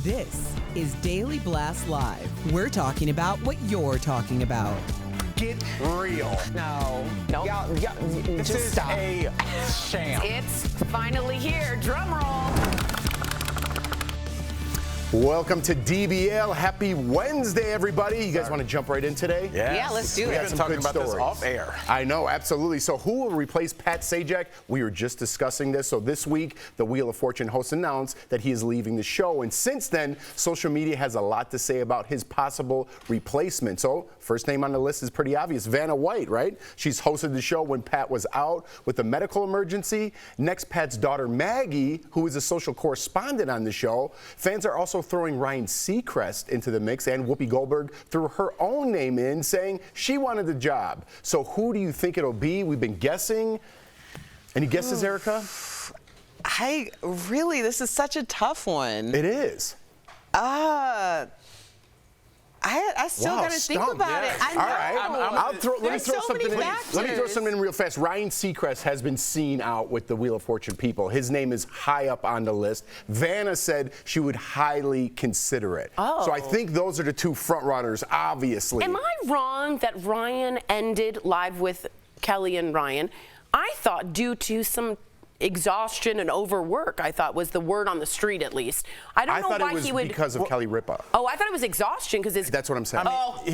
This is Daily Blast Live. We're talking about what you're talking about. Get real. No. Y'all, this just is stop. a sham. It's finally here. Drum roll. Welcome to DBL. Happy Wednesday, everybody. You guys want to jump right in today? Yes. Yeah, let's do it. We've been talking about this off air. I know, absolutely. So who will replace Pat Sajak? We were just discussing this. So this week, the Wheel of Fortune host announced that he is leaving the show. And since then, social media has a lot to say about his possible replacement. So first name on the list is pretty obvious, Vanna White, right? She's hosted the show when Pat was out with a medical emergency. Next, Pat's daughter, Maggie, who is a social correspondent on the show. Fans are also throwing Ryan Seacrest into the mix, and Whoopi Goldberg threw her own name in, saying she wanted the job. So who do you think it'll be? We've been guessing. Any guesses, Erica? This is such a tough one. It is. I still got to think about it. I know. All right. Let me throw so many something in. factors. Let me throw something in real fast. Ryan Seacrest has been seen out with the Wheel of Fortune people. His name is high up on the list. Vanna said she would highly consider it. Oh. So I think those are the two front runners, obviously. Am I wrong that Ryan ended Live with Kelly and Ryan? I thought due to some exhaustion and overwork, I thought was the word on the street, at least. I don't know why he would. Because of Kelly Ripa. Oh, I thought it was exhaustion because it's. That's what I'm saying. I'm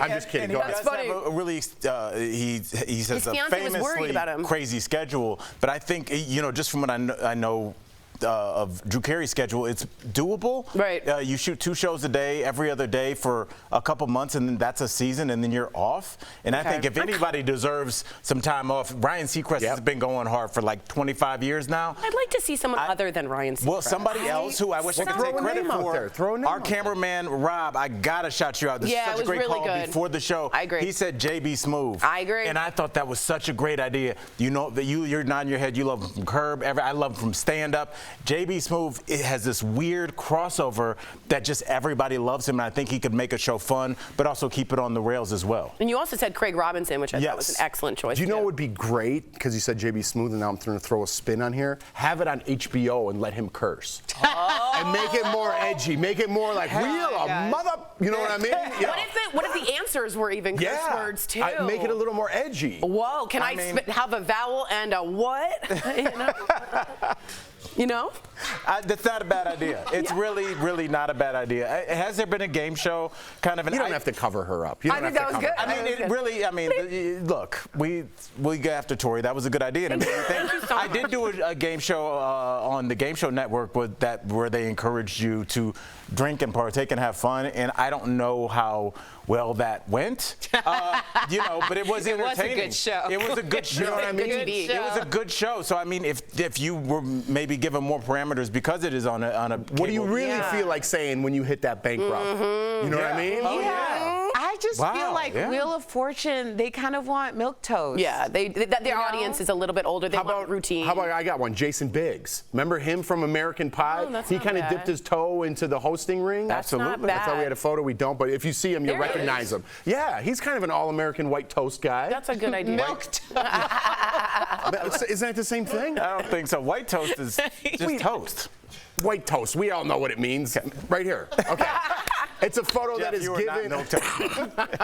just kidding. And Go he ahead. does have a really, he says a fiancé was worried about famously him. crazy schedule. But I think, just from what I know of Drew Carey's schedule, it's doable. Right. You shoot 2 shows a day, every other day for a couple months, and then that's a season, and then you're off. And I think if anybody deserves some time off, Ryan Seacrest has been going hard for like 25 years now. I'd like to see someone other than Ryan Seacrest. Well, somebody else who I wish I could take credit for. Our cameraman, Rob, I gotta shout you out. This is such a great really call good. before the show. I agree. He said JB Smoove. I agree. And I thought that was such a great idea. You know that you're nodding your head. You love him from Curb. I love him from Stand Up. JB Smoove, it has this weird crossover that just everybody loves him, and I think he could make a show fun, but also keep it on the rails as well. And you also said Craig Robinson, which I thought was an excellent choice. Do you know what would be great? Because you said JB Smoove, and now I'm going to throw a spin on here. Have it on HBO and let him curse. And make it more edgy. Make it more like, we are a mother. You know what I mean? Yeah. What if the answers were even curse words, too? Make it a little more edgy. Whoa, can I have a vowel and a what? You know? That's not a bad idea. It's really, really not a bad idea. Has there been a game show kind of an... You don't have to cover her up. You don't I think that was good. Look, we got after Tori. That was a good idea. And I did do a game show on the Game Show Network where they encouraged you to drink and partake and have fun. And I don't know how well that went, but it was entertaining. It was a good show. It was a good show. You know what I mean? It was a good show. So I mean, if you were maybe given more parameters because it is on a what do you really feel like saying when you hit that bankrupt? You know what I mean? Oh, yeah. I just feel like Wheel of Fortune, they kind of want milquetoast. Yeah, their audience is a little bit older. They want routine. How about I got one? Jason Biggs. Remember him from American Pie? Oh, that's he not kind of bad. dipped his toe into the hosting ring. Absolutely. Not That's bad. how we had a photo. We don't, but if you see him, you'll recognize him. Yeah, he's kind of an all-American white toast guy. That's a good idea. Isn't that the same thing? I don't think so. White toast is just toast. White toast. We all know what it means. Right here. Okay. It's a photo that is given.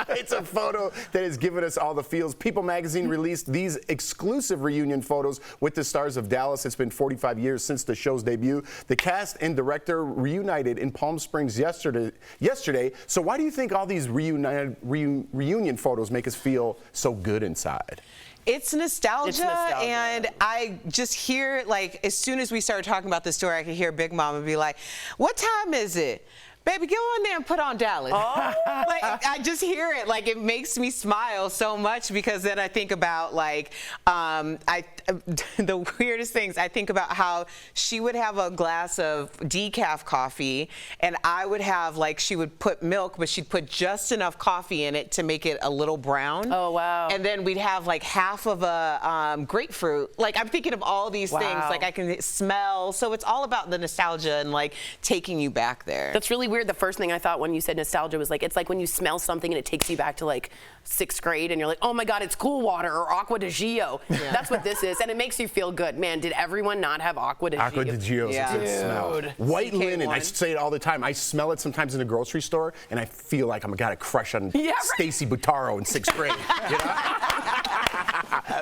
It's a photo that has given us all the feels. People magazine released these exclusive reunion photos with the stars of Dallas. It's been 45 years since the show's debut. The cast and director reunited in Palm Springs yesterday. So why do you think all these reunion photos make us feel so good inside? It's nostalgia, and I just hear, like, as soon as we started talking about this story, I could hear Big Mama be like, "What time is it? Baby, go on there and put on Dallas." Like, I just hear it. Like, it makes me smile so much because then I think about, like, the weirdest things. I think about how she would have a glass of decaf coffee, and I would have, like, she would put milk, but she'd put just enough coffee in it to make it a little brown. Oh, wow. And then we'd have, like, half of a grapefruit. Like, I'm thinking of all these things. Like, I can smell. So it's all about the nostalgia and, like, taking you back there. That's really weird weird. The first thing I thought when you said nostalgia was like, it's like when you smell something and it takes you back to like 6th grade and you're like, oh my God, it's Cool Water or Aqua de Gio. Yeah. That's what this is. And it makes you feel good. Man, did everyone not have Aqua de Gio? Aqua de Gio is a good smell. White linen, I say it all the time. I smell it sometimes in the grocery store and I feel like I've got a crush on Stacey Butaro in 6th grade. You know?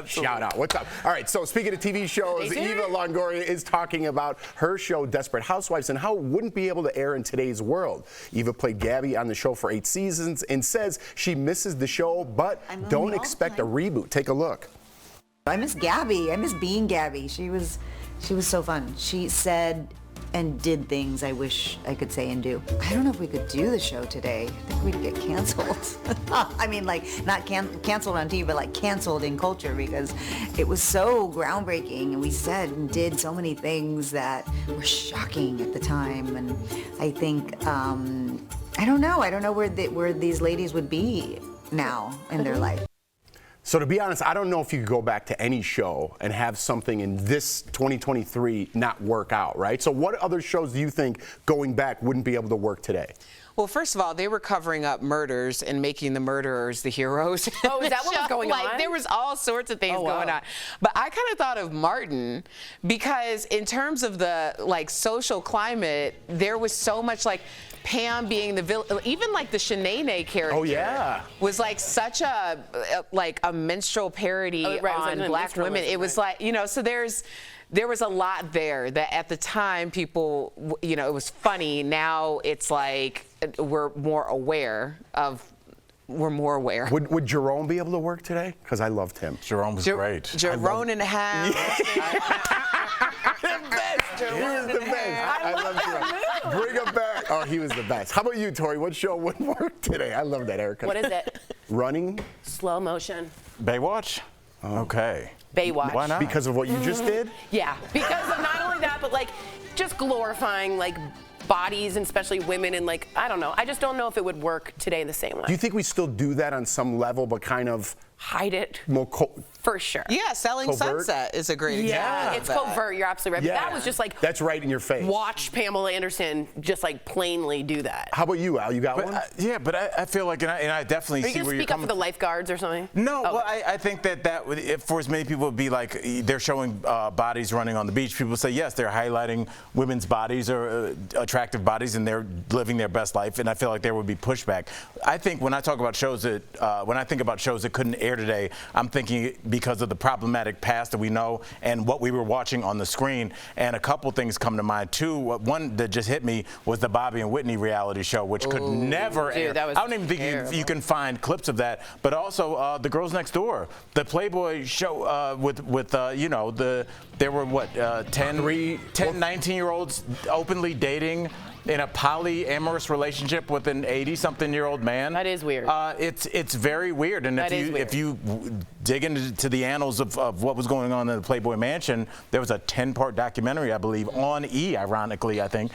Shout out. What's up? All right, so speaking of TV shows, Eva Longoria is talking about her show Desperate Housewives and how it wouldn't be able to air in today's world. Eva played Gabby on the show for 8 seasons and says she misses the show, but don't expect a reboot. Take a look. I miss Gabby. I miss being Gabby. She was so fun. She said and did things I wish I could say and do. I don't know if we could do the show today. I think we'd get canceled. I mean, like, not canceled on TV, but like canceled in culture, because it was so groundbreaking and we said and did so many things that were shocking at the time. And I think, I don't know where these ladies would be now in their life. So to be honest, I don't know if you could go back to any show and have something in this 2023 not work out, right? So what other shows do you think going back wouldn't be able to work today? Well, first of all, they were covering up murders and making the murderers the heroes. Oh, is that what was going on? Like, there was all sorts of things going on. But I kind of thought of Martin because in terms of the, like, social climate, there was so much, like, Pam being the villain, even like the Shanae character was like such a minstrel parody on black women. It was like, you know, so there was a lot there that at the time people, you know, it was funny. Now it's like we're more aware. Would Jerome be able to work today? Because I loved him. Jerome was great. Jerome and a half. He was the best. I love Jerome. Bring him back. Oh, he was the best. How about you, Tori? What show wouldn't work today? I love that haircut. What is it? Running. Slow motion. Baywatch? Okay. Baywatch. Why not? Because of what you just did? Yeah, because of not only that, but like just glorifying like bodies and especially women and like, I don't know. I just don't know if it would work today the same way. Do you think we still do that on some level, but kind of hide it? More for sure. Yeah, Selling covert? Sunset is a great example. Yeah, it's covert. You're absolutely right. Yeah. But that was just like that's right in your face. Watch Pamela Anderson just like plainly do that. How about you, Al? You got one? Yeah, but I feel like, and I definitely see where you're coming from. Are you going to speak up for the lifeguards or something? No, well, I think that would, for as many people, would be like they're showing bodies running on the beach. People say, yes, they're highlighting women's bodies or attractive bodies, and they're living their best life, and I feel like there would be pushback. I think when I talk about shows that, when I think about shows that couldn't air today, I'm thinking because of the problematic past that we know and what we were watching on the screen. And a couple things come to mind too. One that just hit me was the Bobby and Whitney reality show, which could never air. I don't even think you can find clips of that. But also the Girls Next Door, the Playboy show with you know, there were what 10 19-year-olds openly dating in a polyamorous relationship with an 80-something-year-old man. That is weird. It's very weird. And if you dig into the annals of what was going on in the Playboy Mansion, there was a 10-part documentary, I believe, on E, ironically, I think.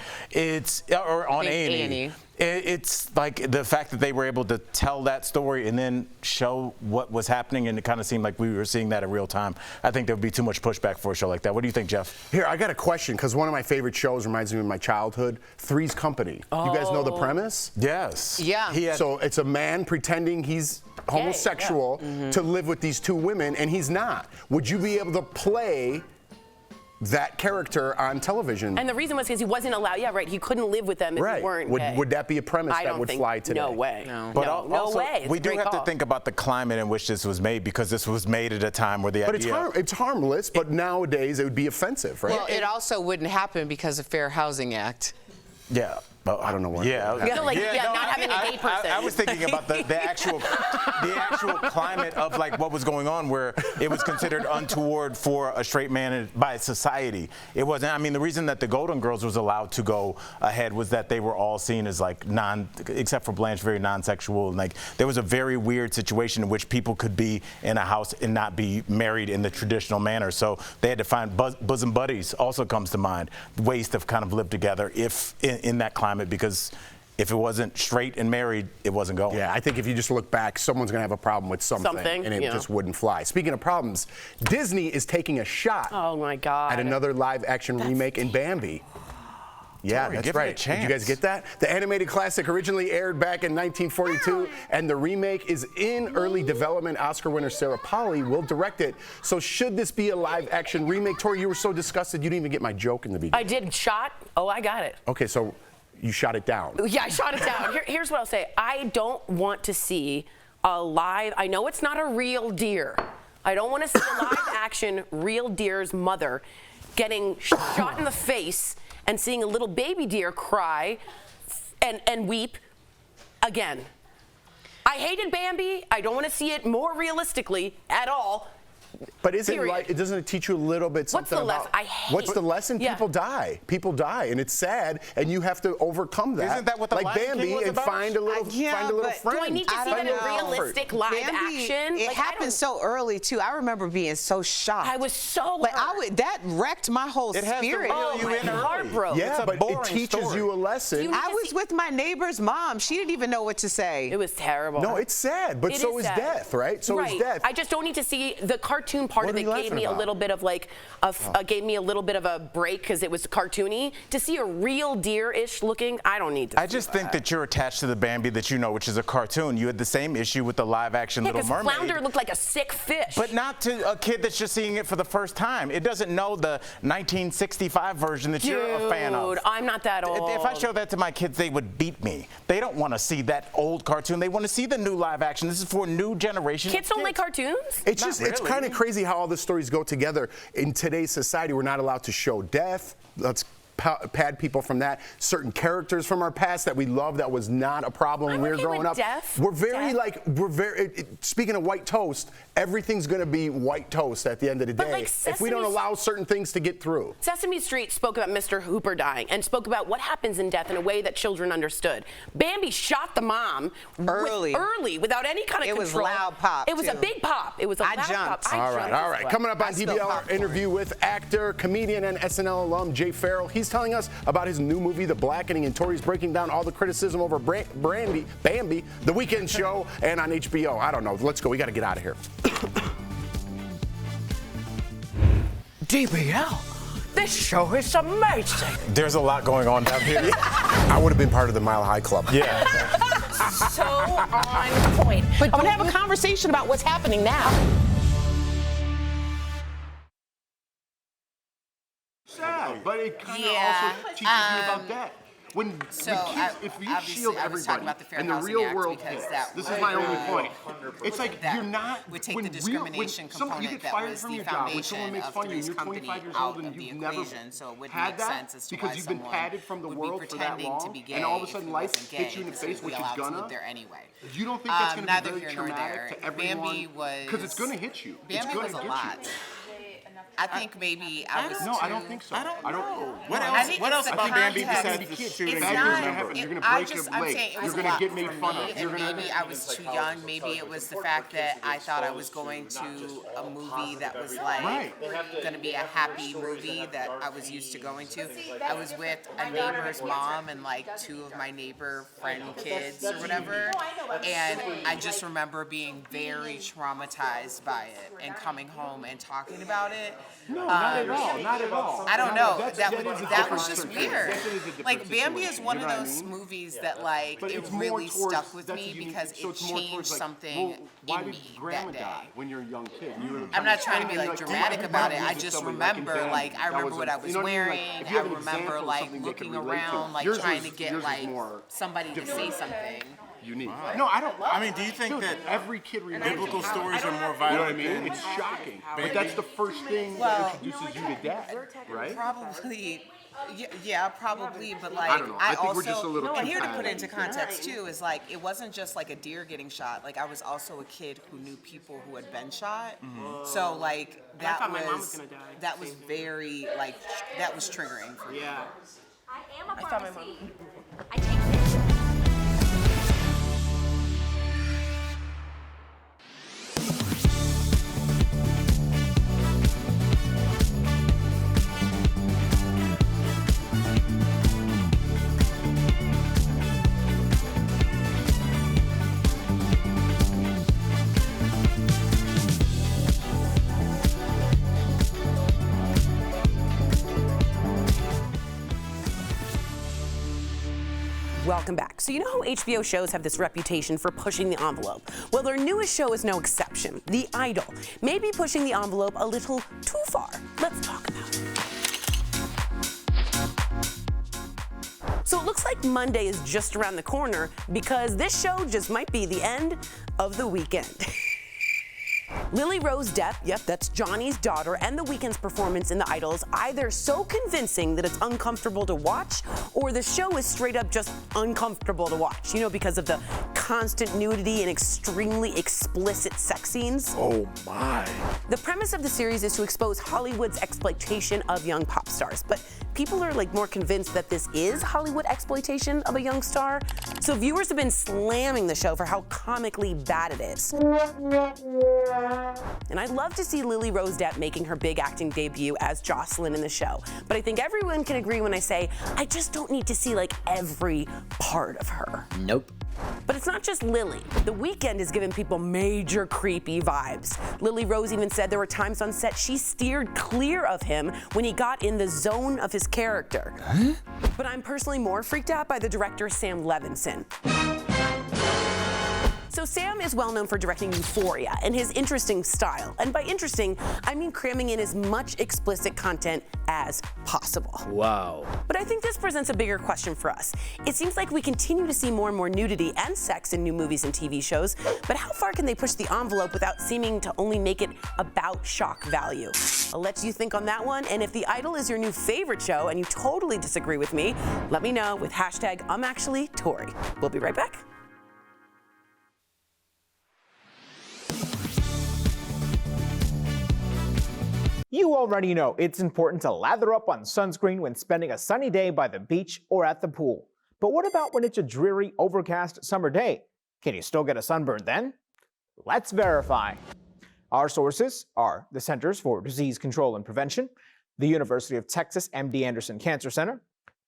Or on A&E. It's like the fact that they were able to tell that story and then show what was happening, and it kind of seemed like we were seeing that in real time. I think there would be too much pushback for a show like that. What do you think, Jeff? Here, I got a question, because one of my favorite shows reminds me of my childhood, Three's Company. You guys know the premise? Yes. Yeah. So it's a man pretending he's homosexual to live with these two women, and he's not. Would you be able to play that character on television? And the reason was because he wasn't allowed. Yeah, right. He couldn't live with them if he weren't gay. Would that be a premise that would fly today? No way. No. But no way. We do have to think about the climate in which this was made, because this was made at a time where the idea. It's harmless, but nowadays it would be offensive, right? Well, it also wouldn't happen because of Fair Housing Act. Yeah. I don't know what. Not having a gay person. I was thinking about the actual climate of like what was going on, where it was considered untoward for a straight man by society. It wasn't. I mean, the reason that the Golden Girls was allowed to go ahead was that they were all seen as like except for Blanche, very non-sexual. And like there was a very weird situation in which people could be in a house and not be married in the traditional manner. So they had to find bosom buddies. Also comes to mind, ways to kind of live together if in that climate. Because if it wasn't straight and married, it wasn't going. Yeah, I think if you just look back, someone's going to have a problem with something and it just wouldn't fly. Speaking of problems, Disney is taking a shot at another live-action remake in Bambi. Yeah, that's give it a right. Did you chance. guys get that? The animated classic originally aired back in 1942, and the remake is in early development. Oscar winner Sarah Polley will direct it. So should this be a live-action remake? Tori, you were so disgusted you didn't even get my joke in the beginning. I did shot. Oh, I got it. Okay, so you shot it down. Yeah, I shot it down. Here's what I'll say. I don't want to see a live, I know it's not a real deer. I don't want to see a live action real deer's mother getting shot in the face and seeing a little baby deer cry and weep again. I hated Bambi. I don't want to see it more realistically at all. But doesn't it teach you a little bit something about what's the lesson? Yeah. People die, and it's sad, and you have to overcome that. Isn't that what the like Lion Bambi King was and about? find a little friend? Do I need to see that in realistic live action? It happened so early too. I remember being so shocked. I was so like that wrecked my whole spirit. My heart broke. Yeah, but it teaches you a lesson. I was with my neighbor's mom. She didn't even know what to say. It was terrible. No, it's sad, but so is death, right? So is death. I just don't need to see the cartoon part of it. Gave me a little bit of gave me a little bit of a break because it was cartoony. To see a real deer-ish looking, I don't need to. I just think that you're attached to the Bambi that you know, which is a cartoon. You had the same issue with the live-action Little Mermaid. Flounder looked like a sick fish. But not to a kid that's just seeing it for the first time. It doesn't know the 1965 version that you're a fan of. Dude, I'm not that old. If I show that to my kids, they would beat me. They don't want to see that old cartoon. They want to see the new live action. This is for a new generation. Kids don't like cartoons? It's just, it's kind of crazy how all the stories go together. In today's society, we're not allowed to show death. Let's pad people from that. Certain characters from our past that we love that was not a problem when we were growing up. We're very speaking of white toast, everything's going to be white toast at the end of the day if we don't allow certain things to get through. Sesame Street spoke about Mr. Hooper dying and spoke about what happens in death in a way that children understood. Bambi shot the mom early without any kind of control. It was loud pop. It was a big pop. It was a loud pop. All right. Coming up on DBL, our interview with actor, comedian, and SNL alum Jay Pharoah. He's telling us about his new movie, The Blackening, and Tori's breaking down all the criticism over Bambi, The Weekend Show, and on HBO. I don't know. Let's go. We got to get out of here. DBL, this show is amazing. There's a lot going on down here. I would have been part of the Mile High Club. Yeah. So on point. But I'm going to have a conversation about what's happening now. Sad, but it kind of also teaches you about that. When kids, if you shield everybody in the real world, this is my only point. It's like you're not. Would take the discrimination component that was the foundation of today's company out of the equation, so it would make sense as to why someone would be pretending to be gay and all of a sudden life hits you in the face, which is gonna. You don't think that's gonna be very traumatic to everyone? Because it's gonna hit you. Bambi was a lot. I think maybe I was. No, I don't think so. I don't know. What else about Bambi besides the shooting? It's not. You're going to break your leg. You're going to get made fun of. And maybe I was too young. Maybe it was the fact that I thought I was going to a movie that was like going to be a happy movie that I was used to going to. I was with a neighbor's mom and like two of my neighbor friend kids or whatever, and I just remember being very traumatized by it and coming home and talking about it. No, not at all. Not at all. I don't know. That was just weird. Like Bambi is one of those movies that like it really stuck with me because it changed something in me that day. When you're a young kid, I'm not trying to be like dramatic about it. I just remember like I remember what I was wearing. I remember like looking around, like trying to get like somebody to say something. Unique. Wow. No, I don't. I mean, do you think that every kid biblical stories are more violent? You know what I mean? It's shocking. But that's the first thing that introduces you to death, right? Probably. Yeah, probably, but like I don't know. I think also, we're just a little and here to put it into context too is like it wasn't just like a deer getting shot. Like I was also a kid who knew people who had been shot. So like that was very like that was triggering for me. Yeah. I am a pharmacy. I take Welcome back. So you know how HBO shows have this reputation for pushing the envelope? Well, their newest show is no exception. The Idol may be pushing the envelope a little too far. Let's talk about it. So it looks like Monday is just around the corner because this show just might be the end of the weekend. Lily Rose Depp, yep, that's Johnny's daughter, and The Weeknd's performance in The Idol is either so convincing that it's uncomfortable to watch, or the show is straight up just uncomfortable to watch, you know, because of the constant nudity and extremely explicit sex scenes. Oh my. The premise of the series is to expose Hollywood's exploitation of young pop stars, but people are like more convinced that this is Hollywood exploitation of a young star, so viewers have been slamming the show for how comically bad it is. And I'd love to see Lily Rose Depp making her big acting debut as Jocelyn in the show. But I think everyone can agree when I say, I just don't need to see like every part of her. Nope. But it's not just Lily. The Weeknd is giving people major creepy vibes. Lily Rose even said there were times on set she steered clear of him when he got in the zone of his character. Huh? But I'm personally more freaked out by the director Sam Levinson. So Sam is well known for directing Euphoria and his interesting style. And by interesting, I mean cramming in as much explicit content as possible. Wow. But I think this presents a bigger question for us. It seems like we continue to see more and more nudity and sex in new movies and TV shows, but how far can they push the envelope without seeming to only make it about shock value? I'll let you think on that one, and if The Idol is your new favorite show and you totally disagree with me, let me know with hashtag #I'mActuallyTori. We'll be right back. You already know it's important to lather up on sunscreen when spending a sunny day by the beach or at the pool. But what about when it's a dreary, overcast summer day? Can you still get a sunburn then? Let's verify. Our sources are the Centers for Disease Control and Prevention, the University of Texas MD Anderson Cancer Center,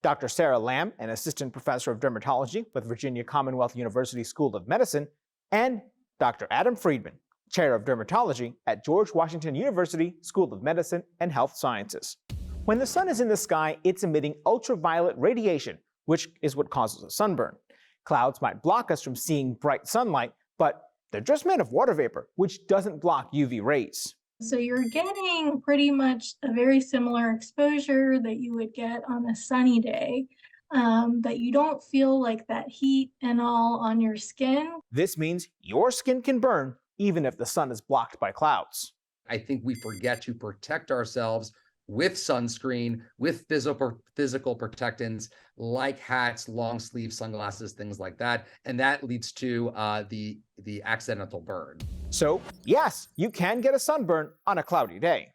Dr. Sarah Lamb, an assistant professor of dermatology with Virginia Commonwealth University School of Medicine, and Dr. Adam Friedman, chair of dermatology at George Washington University School of Medicine and Health Sciences. When the sun is in the sky, it's emitting ultraviolet radiation, which is what causes a sunburn. Clouds might block us from seeing bright sunlight, but they're just made of water vapor, which doesn't block UV rays. So you're getting pretty much a very similar exposure that you would get on a sunny day, but you don't feel like that heat and all on your skin. This means your skin can burn even if the sun is blocked by clouds. I think we forget to protect ourselves with sunscreen, with physical protectants like hats, long sleeve sunglasses, things like that. And that leads to the accidental burn. So yes, you can get a sunburn on a cloudy day.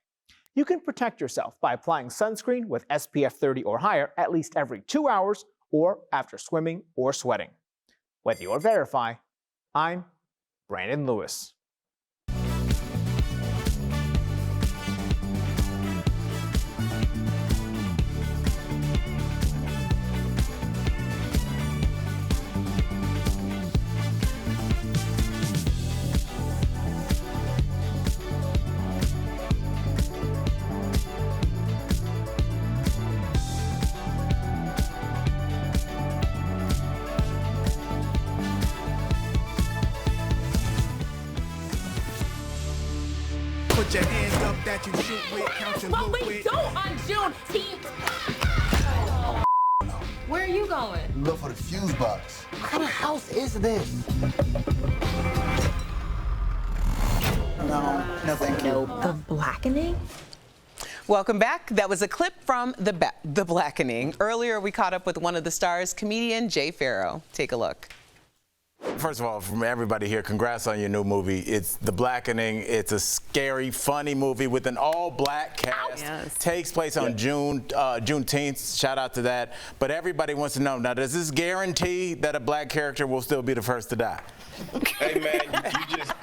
You can protect yourself by applying sunscreen with SPF 30 or higher at least every 2 hours or after swimming or sweating. With your Verify, I'm Brandon Lewis. Put your hands up that you shoot with, count your loot with. But we don't on Juneteenth. Where are you going? Look for the fuse box. What kind of house is this? No thank you. The Blackening? Welcome back. That was a clip from The Blackening. Earlier, we caught up with one of the stars, comedian Jay Pharoah. Take a look. First of all, from everybody here, congrats on your new movie. It's The Blackening. It's a scary, funny movie with an all-black cast. Yes. Takes place on Juneteenth. Shout out to that. But everybody wants to know, now, does this guarantee that a black character will still be the first to die? Hey, man, you just...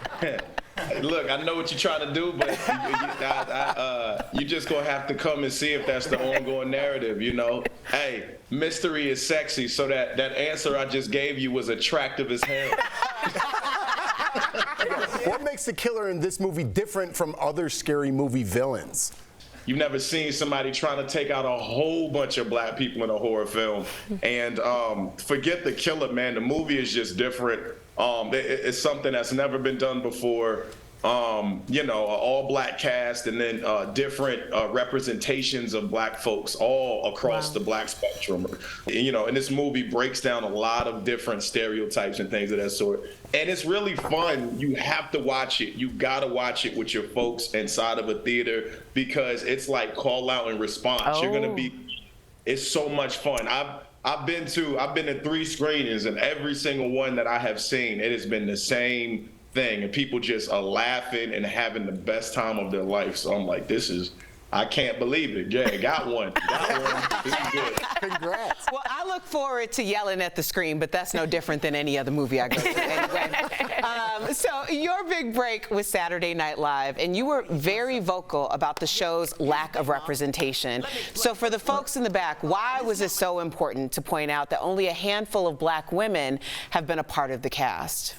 Look, I know what you're trying to do, but you just gonna have to come and see if that's the ongoing narrative, you know? Hey, mystery is sexy, so that answer I just gave you was attractive as hell. What makes the killer in this movie different from other scary movie villains? You've never seen somebody trying to take out a whole bunch of black people in a horror film. And forget the killer, man. The movie is just different. It's something that's never been done before. You know, all black cast, and then different representations of black folks all across the black spectrum. You know, and this movie breaks down a lot of different stereotypes and things of that sort. And it's really fun. You have to watch it. You gotta watch it with your folks inside of a theater, because it's like call out and response. You're gonna be, it's so much fun. I've been to 3 screenings, and every single one that I have seen, it has been the same thing, and people just are laughing and having the best time of their life. So I'm like, I can't believe it. Yeah, got one. This is good. Congrats. Well, I look forward to yelling at the screen, but that's no different than any other movie I go to anyway. So your big break was Saturday Night Live, and you were very vocal about the show's lack of representation. So for the folks in the back, why was it so important to point out that only a handful of black women have been a part of the cast?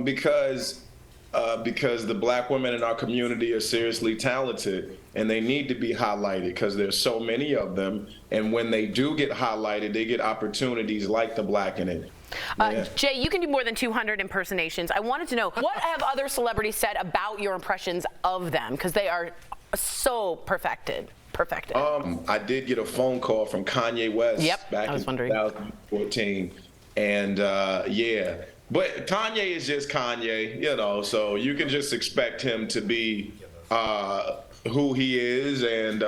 Because the black women in our community are seriously talented, and they need to be highlighted because there's so many of them. And when they do get highlighted, they get opportunities like the Blackening. Jay, you can do more than 200 impersonations. I wanted to know, what have other celebrities said about your impressions of them? Because they are so perfected. I did get a phone call from Kanye West back in 2014. And yeah. But Kanye is just Kanye, you know, so you can just expect him to be who he is, and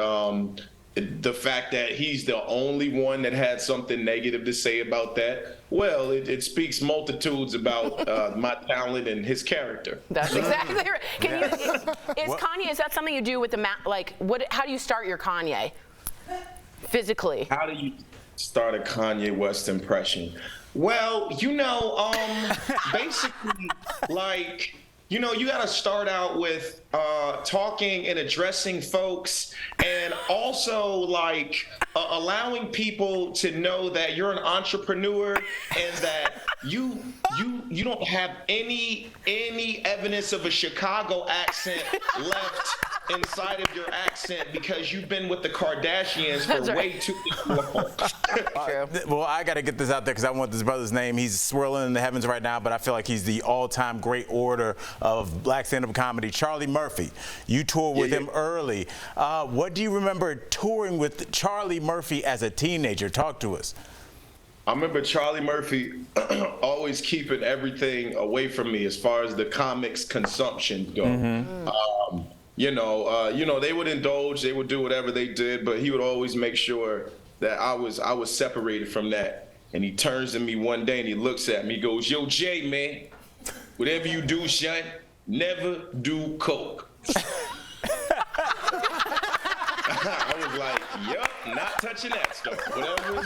the fact that he's the only one that had something negative to say about that, well, it speaks multitudes about my talent and his character. That's exactly right. Kanye, is that something you do with the, how do you start your Kanye physically? How do you start a Kanye West impression? Well, you know, basically, like, you know, you got to start out with talking and addressing folks, and also like allowing people to know that you're an entrepreneur and that you don't have any evidence of a Chicago accent left inside of your accent because you've been with the Kardashians for way too long. Well, I got to get this out there because I want this brother's name. He's swirling in the heavens right now, but I feel like he's the all-time great orator of black stand-up comedy, Charlie Murphy. You toured with him early. What do you remember touring with Charlie Murphy as a teenager? Talk to us. I remember Charlie Murphy always keeping everything away from me as far as the comics consumption go. You know, they would indulge, they would do whatever they did, but he would always make sure that I was separated from that. And he turns to me one day and he looks at me, he goes, "Yo, Jay, man, whatever you do, son, never do coke." I was like, "Yup, not touching that stuff, whatever."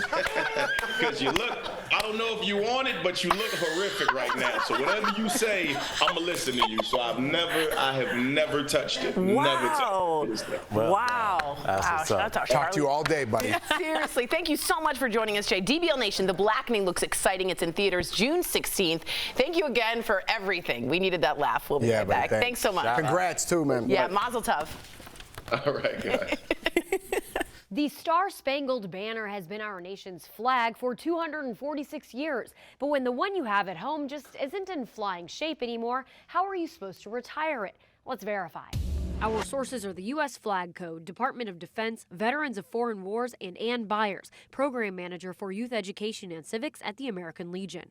Because you look, I don't know if you want it, but you look horrific right now. So whatever you say, I'm gonna listen to you. So I have never touched it. Wow. Never touched it. Wow. That's Talk to you all day, buddy. Seriously, thank you so much for joining us, Jay. DBL Nation, The Blackening looks exciting. It's in theaters June 16th. Thank you again for everything. We needed that laugh. We'll be right back. Thanks so much. Congrats too, man. Yeah, mazel tov. All right, guys. The Star-Spangled Banner has been our nation's flag for 246 years. But when the one you have at home just isn't in flying shape anymore, how are you supposed to retire it? Let's verify. Our sources are the U.S. Flag Code, Department of Defense, Veterans of Foreign Wars, and Ann Byers, Program Manager for Youth Education and Civics at the American Legion.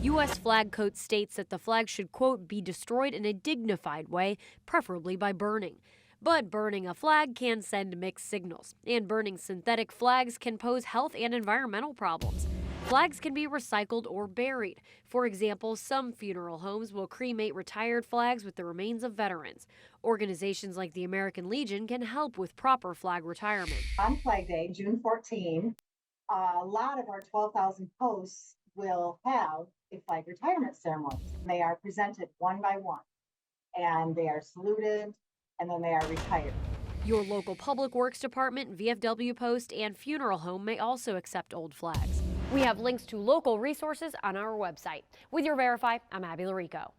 U.S. Flag Code states that the flag should, quote, be destroyed in a dignified way, preferably by burning. But burning a flag can send mixed signals, and burning synthetic flags can pose health and environmental problems. Flags can be recycled or buried. For example, some funeral homes will cremate retired flags with the remains of veterans. Organizations like the American Legion can help with proper flag retirement. On Flag Day, June 14, a lot of our 12,000 posts will have a flag retirement ceremony. They are presented one by one, and they are saluted, and then they are retired. Your local public works department, VFW post, and funeral home may also accept old flags. We have links to local resources on our website. With your Verify, I'm Abby Larico.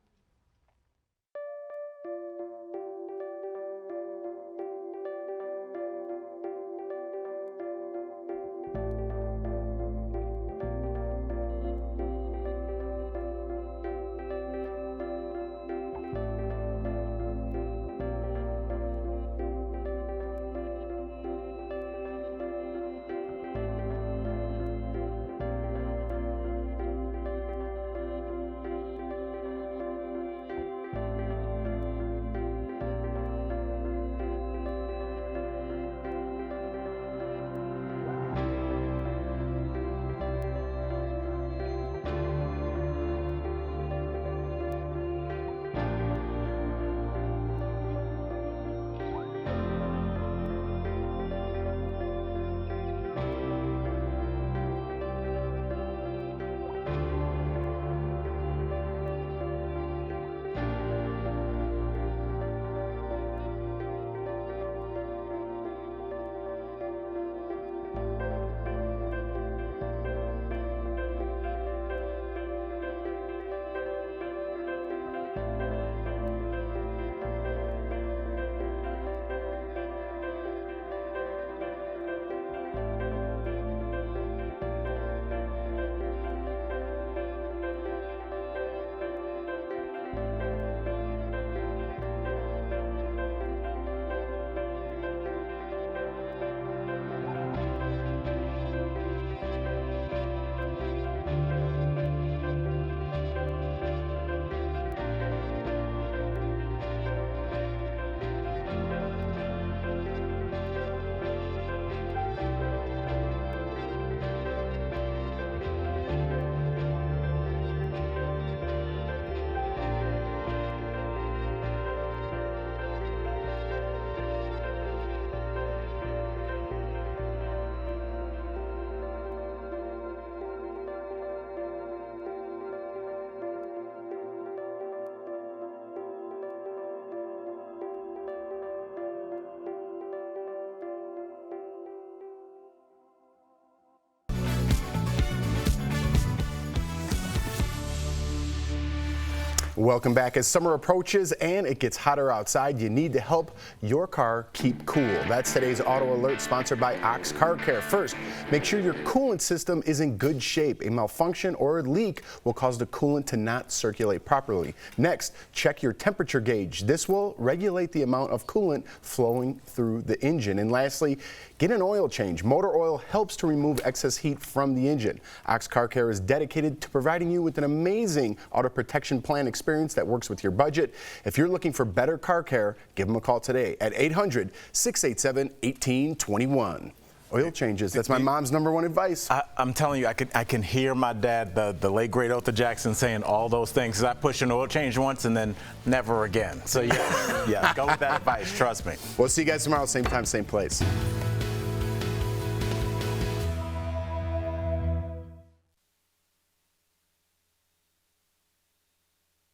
Welcome back. As summer approaches and it gets hotter outside, you need to help your car keep cool. That's today's Auto Alert, sponsored by Ox Car Care. First, make sure your coolant system is in good shape. A malfunction or a leak will cause the coolant to not circulate properly. Next, check your temperature gauge. This will regulate the amount of coolant flowing through the engine. And lastly, get an oil change. Motor oil helps to remove excess heat from the engine. Ox Car Care is dedicated to providing you with an amazing auto protection plan experience that works with your budget. If you're looking for better car care, give them a call today at 800-687-1821. Oil changes. That's my mom's #1 advice. I'm telling you, I can hear my dad, the late great Otha Jackson, saying all those things. I pushed an oil change once and then never again. So yeah, go with that advice. Trust me. We'll see you guys tomorrow, same time, same place.